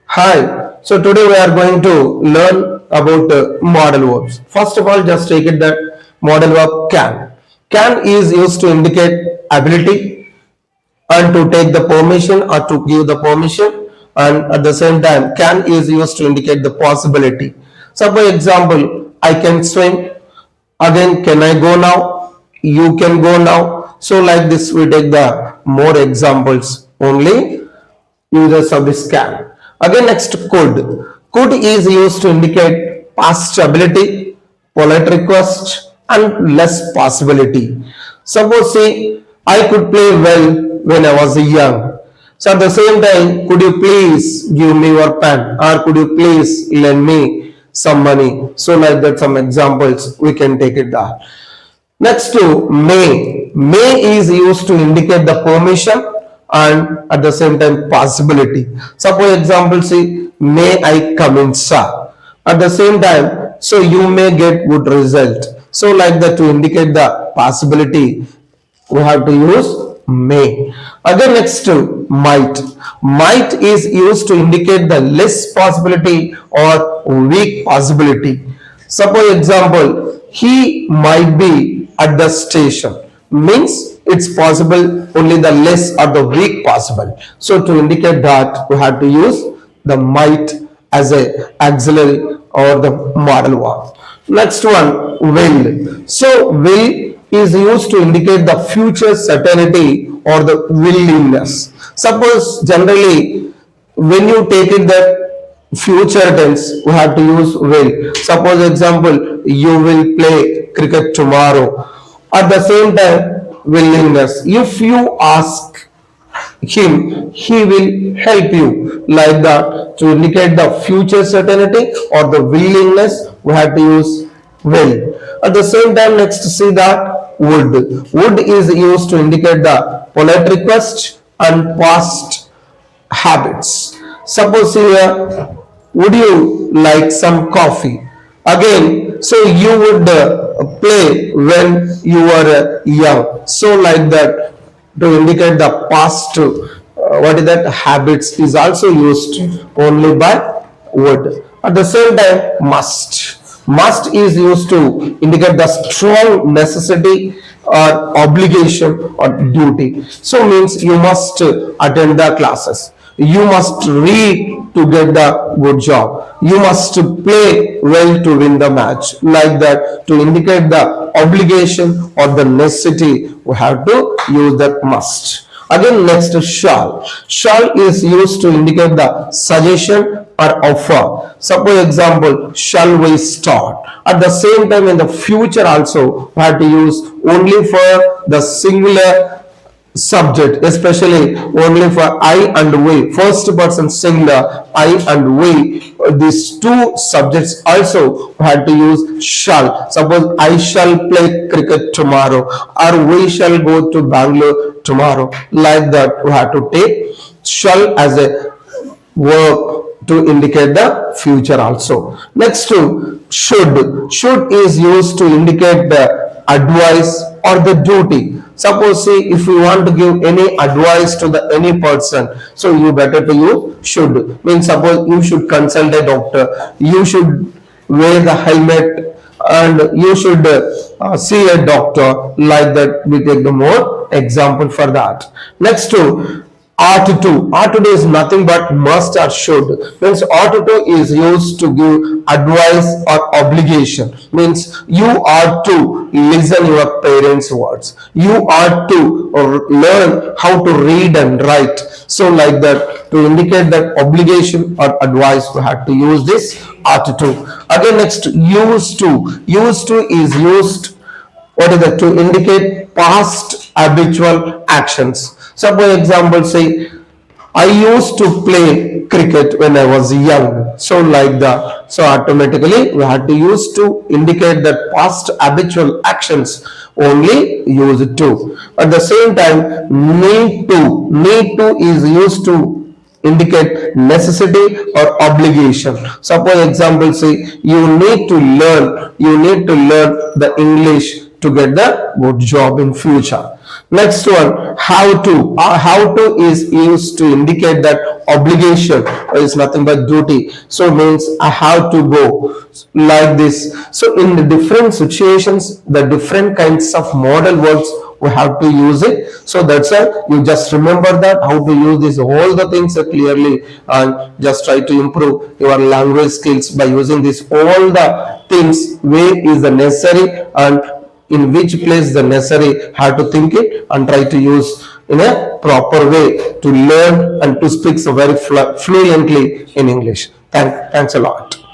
Hi, so today we are going to learn about modal verbs. First of all, just take it that modal verb can. Can is used to indicate ability and to take the permission or to give the permission, and at the same time can is used to indicate the possibility. So for example, I can swim. Again, can I go now? You can go now. So like this we take the more examples only users of this can. Again, next could. Could is used to indicate past ability, polite request, and less possibility. Suppose say I could play well when I was young. So at the same time, could you please give me your pen, or could you please lend me some money? So like that, some examples we can take it there. Next to may. May is used to indicate the permission and at the same time possibility. Suppose example say, may I come in, sir? At the same time, so you may get good result. So like that, to indicate the possibility, we have to use may. Again, next to might. Might is used to indicate the less possibility or weak possibility. Suppose example, he might be at the station, means it's possible only the less or the weak possible. So to indicate that, we have to use the might as a auxiliary or the modal verb. Next one, will. So will is used to indicate the future certainty or the willingness. Suppose generally when you take it that future tense, we have to use will. Suppose example, you will play cricket tomorrow. At the same time, willingness. If you ask him, he will help you, like that. To indicate the future certainty or the willingness, we have to use will. At the same time, next see that would. Would is used to indicate the polite request and past habits. Suppose here, would you like some coffee? Again, so you would play when you were young. So like that, to indicate the past, what is that, habits is also used only by would. At the same time, must. Must is used to indicate the strong necessity or obligation or duty. So means you must attend the classes. You must read to get the good job. You must play well to win the match. Like that, to indicate the obligation or the necessity, we have to use that must. Again, next shall. Shall is used to indicate the suggestion or offer. Suppose example, shall we start? At the same time, in the future also, we have to use only for the singular subject, especially only for I and we, first person singular I and we. These two subjects also had to use shall. Suppose I shall play cricket tomorrow, or we shall go to Bangalore tomorrow. Like that, we have to take shall as a verb to indicate the future also. Next to should. Should is used to indicate the advice or the duty. Suppose say if you want to give any advice to the any person, so you better to use should. Means suppose you should consult a doctor, you should wear the helmet, and you should see a doctor. Like that, we take the more example for that. Next to ought to. Ought to is nothing but must or should. Means ought to is used to give advice or obligation. Means you ought to listen your parents' words. You ought to learn how to read and write. So like that, to indicate that obligation or advice, we have to use this ought to. Again, next used to. Used to is used, what is that, to indicate past habitual actions. Suppose example say, I used to play cricket when I was young. So like that, so automatically we had to use to indicate that past habitual actions, only use to. At the same time, need to. Need to is used to indicate necessity or obligation. Suppose example say, you need to learn the English to get the good job in future. Next one, how to. How to is used to indicate that obligation is nothing but duty. So means I have to go like this. So in the different situations, the different kinds of modal verbs we have to use it. So that's why you just remember that how to use this all the things clearly, and just try to improve your language skills by using this all the things where is the necessary and in which place the necessary, have to think it and try to use in a proper way to learn and to speak so very fluently in English. Thanks a lot.